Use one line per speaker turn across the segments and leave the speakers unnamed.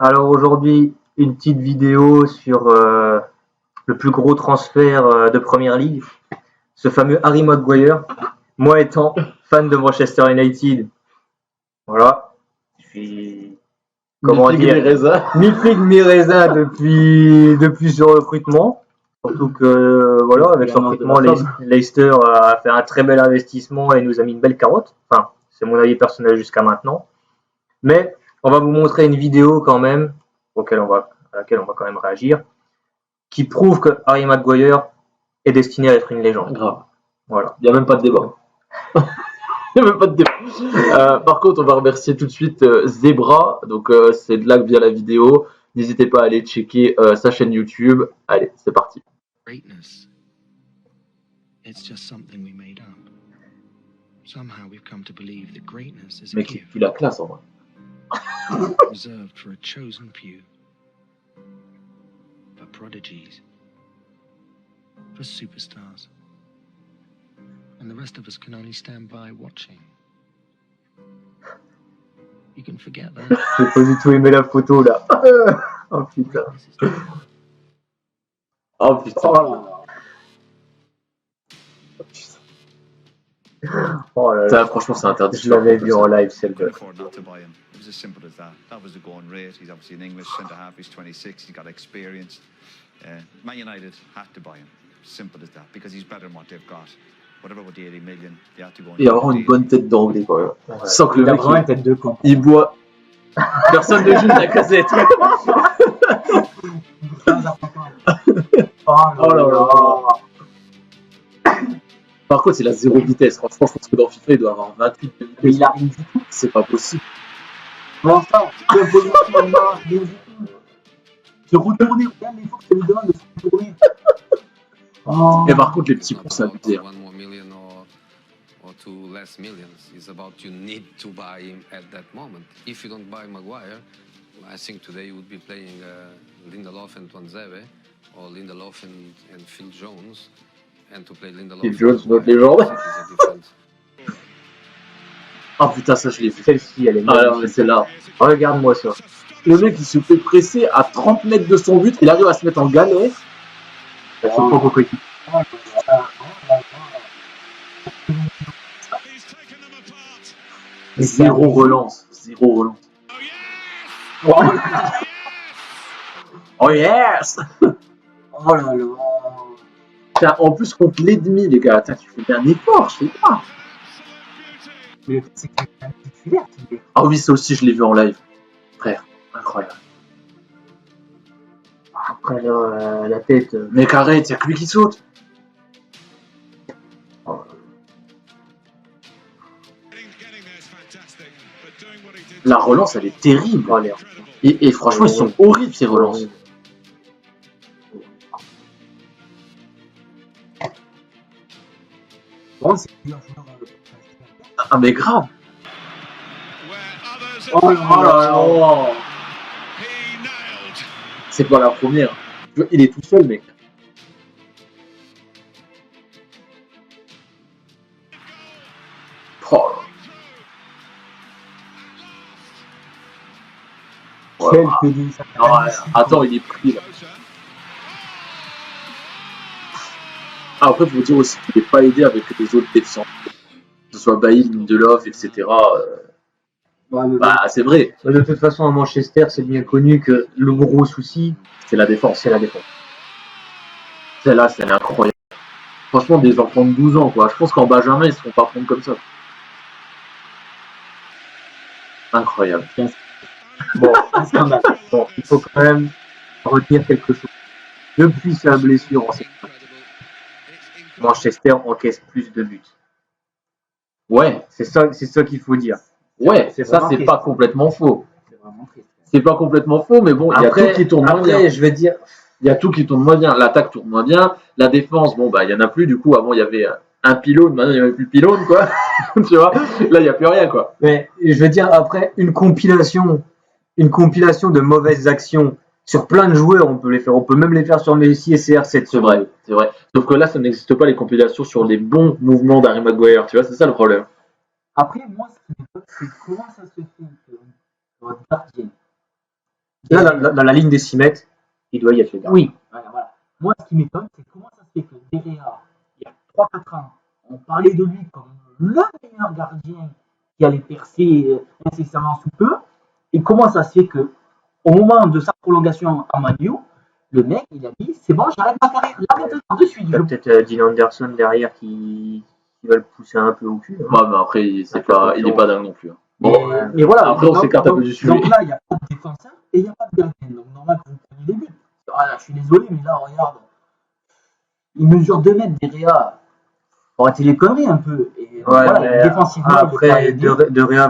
Alors aujourd'hui, une petite vidéo sur le plus gros transfert de Premier League, ce fameux Harry Maguire. Moi étant fan de Manchester United, voilà, je suis, comment
Mi figue,
dire,
mi raisin.
mi figue mi raisin depuis ce recrutement. Surtout que voilà, avec ce recrutement, Leicester a fait un très bel investissement et nous a mis une belle carotte. Enfin, c'est mon avis personnel jusqu'à maintenant. Mais on va vous montrer une vidéo quand même, à laquelle on va quand même réagir, qui prouve que Harry Maguire est destiné à être une légende.
Grave.
Voilà.
Il n'y a même pas de débat. Il n'y a même pas de débat. Par contre, on va remercier tout de suite Zebra. Donc, c'est de là que vient la vidéo. N'hésitez pas à aller checker sa chaîne YouTube. Allez, c'est parti.
Greatness. It's just something we made up. Somehow we've come to believe that greatness is a
Mec,
gift
il a classe en vrai.
reserved for a chosen few, for prodigies, for superstars, and the rest of us can only stand by watching. You can forget that.
J'ai pas du tout aimé la photo là. Oh putain.
Greatness is different.
Oh putain.
Oh là
Ça,
là.
franchement, c'est interdit.
Je l'avais vu en live celle-là.
Couldn't afford not to buy him. It was as simple as that. That was the going rate. He's obviously an English centre half. He's 26. He's got experience. Man United had to buy him. Simple as that. Because he's better than what they've got. Whatever with the 80 million, they had to go.
Il a vraiment une bonne tête d'anglais, quoi.
Ouais.
Sans que le
Il a
mec,
vraiment une tête de con.
il boit. Personne ne joue de la casette.
Oh là là.
Par contre, il a zéro vitesse. Franchement, je pense que dans FIFA, il doit avoir 28 de vitesse.
Mais il a rien du tout.
C'est pas possible.
Comment ça? Tu as posé sur le bas, rien du tout. Se retourner, regarde les fois que je te demande de se retourner. Oh.
Et par contre, les petits cons, c'est abusé.
One more million or two less millions. It's about you need to buy him at that moment. If you don't buy Maguire, I think today you would be playing Lindelof and Tuanzebe, or Lindelof and Phil Jones, and to play Lindelof.
Phil Jones, notre légende. Ah putain, ça je l'ai vu.
Celle-ci, elle est
Ah non, mais
magnifique.
c'est là.
Regarde-moi ça.
Le mec, il se fait presser à 30 mètres de son but. Il arrive à se mettre en galet.
Son propre coéquipier.
Zéro relance. Zéro relance. Oh yes!
Oh là là.
Putain, en plus, contre l'ennemi, les gars. Putain, tu fais bien un effort, je sais pas.
Mais c'est qu'il est titulaire, qu'il est.
Ah oui, ça aussi, je l'ai vu en live. Frère, incroyable.
Après la tête.
Mec, arrête, y'a que lui qui saute. La relance, elle est terrible.
Oh, l'air.
Et franchement, ils sont horribles, ces relances.
Bon, c'est bien joueur.
Ah, mais grave.
Oh là là.
C'est pas la première. Il est tout seul, mec. Oh.
Quel pédé, ça.
Ah, attends, il est pris là. Ah, après, il faut dire aussi qu'il n'est pas aidé avec les autres défenseurs. Que ce soit Bailly, Lindelof, etc. Bah, c'est vrai.
De toute façon, à Manchester, c'est bien connu que le gros souci,
C'est la défense.
c'est la défense.
Celle-là, c'est incroyable. Franchement, des enfants de 12 ans, quoi. Je pense qu'en Benjamin, ils ne se font pas prendre comme ça. Incroyable.
Bon, un scandale. Bon, il faut quand même retenir quelque chose. Depuis sa blessure en septembre, Manchester encaisse plus de buts.
Ouais,
C'est ça qu'il faut dire.
ouais,
C'est
ça,
vraiment
c'est
triste.
pas complètement faux.
C'est vraiment triste.
C'est pas complètement faux, mais bon, il y a tout qui tourne moins bien.
Après, je vais dire,
Il y a tout qui tourne moins bien. L'attaque tourne moins bien. La défense, bon, bah, il y en a plus. Du coup, avant, il y avait un pylône. Maintenant, il n'y avait plus de pylône, quoi. Tu vois? Là, il n'y a plus rien, quoi.
mais je veux dire, après, une compilation de mauvaises actions sur plein de joueurs, on peut les faire. On peut même les faire sur Messi et CR7.
C'est vrai, c'est vrai. Sauf que là, ça n'existe pas les compilations sur les bons mouvements d'Harry Maguire. Tu vois, c'est ça le problème.
Après, moi, ce qui me c'est comment ça se fait que votre gardien Là, dans la ligne des 6 mètres, il doit y être le gars.
Oui, voilà. Moi, ce qui m'étonne, c'est comment ça se fait que Derrea, il y a 3-4 ans, on parlait de lui comme le meilleur gardien qui allait percer incessamment sous peu, et comment ça se fait que au moment de sa prolongation à Manu, le mec, il a dit c'est bon, j'arrête ma carrière, là maintenant, de suite.
Il y a peut-être Dean Anderson derrière qui va le pousser un peu au cul. Hein.
Ouais, mais après, il n'est pas dingue non plus. Hein. Bon,
mais voilà,
après, on s'écarte un peu du sujet.
Donc là, il n'y a pas de défenseur et il n'y a pas de gardien. Donc normal que vous preniez des buts. Ah, là, je suis désolé, mais là, regarde. Il mesure 2 mètres derrière. Arrêtez les conneries un peu. Et voilà, défensivement,
après, Derrea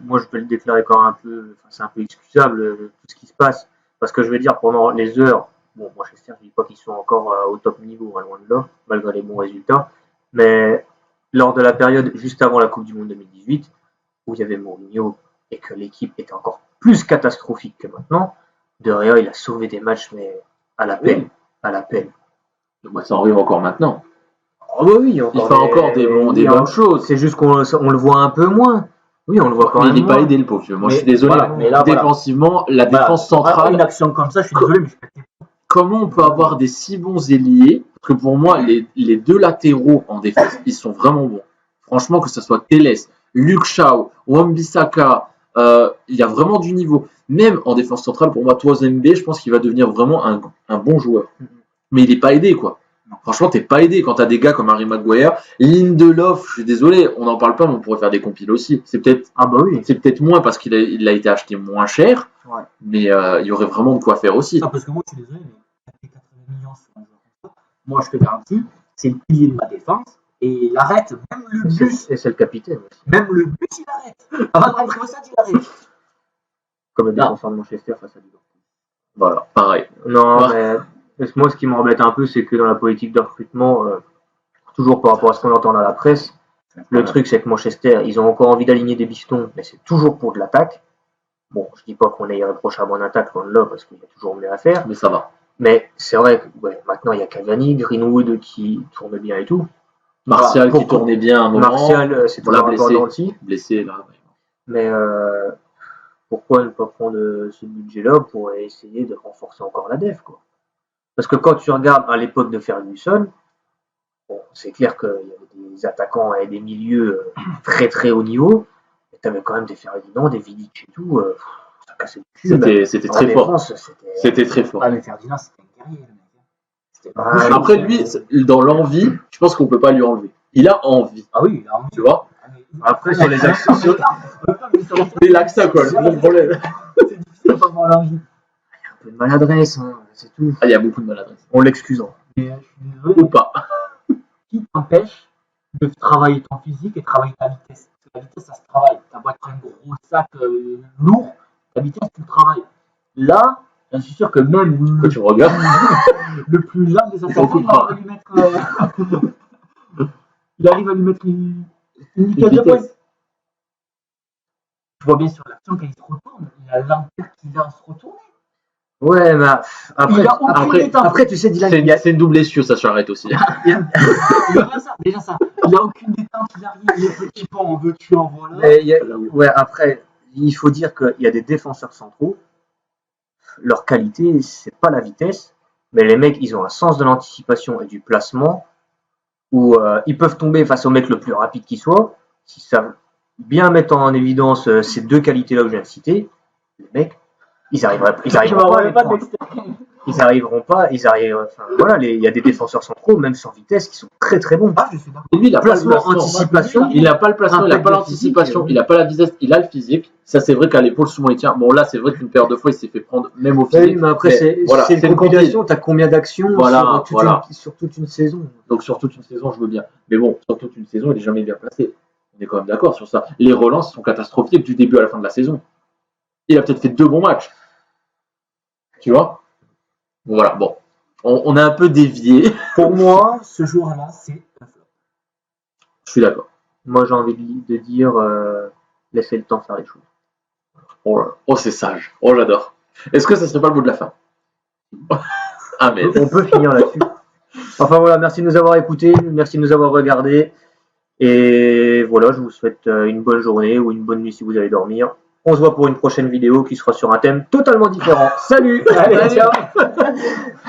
moi je peux le déclarer quand même un peu, c'est un peu excusable tout ce qui se passe. Parce que je veux dire, pendant les heures, bon, Manchester, je ne dis pas qu'ils sont encore au top niveau, hein, loin de là, malgré les bons résultats. Mais lors de la période juste avant la Coupe du Monde 2018, où il y avait Mourinho et que l'équipe était encore plus catastrophique que maintenant, Derrea, il a sauvé des matchs, mais à la peine. Oui. À la peine.
Bah, ça arrive encore maintenant.
Oh bah oui,
il fait encore des bonnes choses.
C'est juste qu'on le voit un peu moins. Oui, on le voit quand même.
Il n'est pas aidé, le pauvre. Moi, je suis désolé. Voilà, mais là, défensivement, la défense centrale.
Une action comme ça, je suis désolé, mais
comment on peut avoir des si bons ailiers? Parce que pour moi, les deux latéraux en défense, ils sont vraiment bons. Franchement, que ce soit Telles, Luke Shaw, Wan-Bissaka, il y a vraiment du niveau. Même en défense centrale, pour moi, Twazembe, je pense qu'il va devenir vraiment un bon joueur. Mais il n'est pas aidé, quoi. Franchement, t'es pas aidé quand t'as des gars comme Harry Maguire, Lindelof, je suis désolé, on n'en parle pas, mais on pourrait faire des compiles aussi. C'est peut-être moins parce qu'il a été acheté moins cher, mais il y aurait vraiment de quoi faire aussi.
Parce que moi, je suis désolé, mais 80 millions sur un joueur comme ça, moi, je te garantis, c'est le pilier de ma défense, et il arrête, même le bus.
Et c'est le capitaine aussi.
Même le bus, il arrête. Avant de rentrer au stade, il arrête.
Comme le défenseur de Manchester face à Liverpool.
Voilà, pareil.
Non, mais moi, ce qui m'embête un peu, c'est que dans la politique de recrutement, toujours par rapport à ce qu'on entend dans la presse, le truc, c'est que Manchester, ils ont encore envie d'aligner des bistons, mais c'est toujours pour de l'attaque. Bon, je dis pas qu'on est irréprochable en attaque, loin de là, parce qu'il y a toujours mieux à faire.
Mais ça va.
Mais c'est vrai que maintenant, il y a Cavani, Greenwood qui tourne bien et tout.
Martial qui tournait bien un moment.
Martial, c'est toujours
blessé là.
Mais pourquoi ne pas prendre ce budget-là pour essayer de renforcer encore la def, quoi. Parce que quand tu regardes à l'époque de Ferguson, bon, c'est clair qu'il y avait des attaquants et des milieux très très haut niveau, mais tu avais quand même des Ferdinand, des Vidic et tout, ça cassait le
cul. C'était très fort. C'était très fort.
Ah, mais Ferdinand, c'était un guerrier.
Après, lui, dans l'envie, je pense qu'on peut pas lui enlever. Il a envie.
Ah oui, il a envie.
Tu vois. Après, sur les actions, c'est là que ça colle, c'est mon problème.
C'est difficile de pas avoir l'envie.
Il y a un peu de maladresse, hein, c'est tout.
Ah, il y a beaucoup de maladresse.
On l'excusera.
Je suis désolé.
Ou pas.
Qui t'empêche de travailler ton physique et travailler ta vitesse? Parce que la vitesse, ça se travaille. T'as beau être un gros sac lourd, ta vitesse, tu le travailles. Là, je suis sûr que même
tu regardes
le plus lent des attaquants, il arrive à lui mettre une nickel de pointe. Tu vois bien sur l'action quand il se retourne, il a l'enquête qu'il a à se retourner.
Ouais, mais après tu sais, Dylan,
c'est une double essieu, ça s'arrête aussi.
Déjà ça. Il n'y a aucune détente, il arrive, les petits ponts, on veut tuer, en voilà.
Ouais, après, il faut dire qu'il y a des défenseurs centraux. Leur qualité, c'est pas la vitesse, mais les mecs, ils ont un sens de l'anticipation et du placement où ils peuvent tomber face au mec le plus rapide qui soit, s'ils savent bien mettre en évidence ces deux qualités-là que je viens de citer, les mecs, ils arriveront pas. Voilà, il y a des défenseurs centraux, même sans vitesse, qui sont très très bons.
Et lui, il a
placement, anticipation.
Il n'a pas le placement, il n'a pas l'anticipation, il n'a pas la vitesse, il a le physique. Ça, c'est vrai qu'à l'épaule, souvent, il tient. Bon, là, c'est vrai qu'une paire de fois, il s'est fait prendre, même au physique.
Oui, mais après, c'est une compilation. Tu as combien d'actions sur toute une saison?
Donc, sur toute une saison, je veux bien. Mais bon, sur toute une saison, il n'est jamais bien placé. On est quand même d'accord sur ça. Les relances sont catastrophiques du début à la fin de la saison. Il a peut-être fait 2 bons matchs. Tu vois? Voilà, bon. On a un peu dévié.
Pour moi, ce joueur-là, c'est un flop.
Je suis d'accord.
Moi, j'ai envie de dire laissez le temps faire les choses.
Oh, c'est sage. Oh, j'adore. Est-ce que ça serait pas le mot de la fin? Ah, mais
on peut finir là-dessus. Enfin voilà, merci de nous avoir écoutés, merci de nous avoir regardés. Et voilà, je vous souhaite une bonne journée ou une bonne nuit si vous allez dormir. On se voit pour une prochaine vidéo qui sera sur un thème totalement différent. Salut.
Allez, ciao.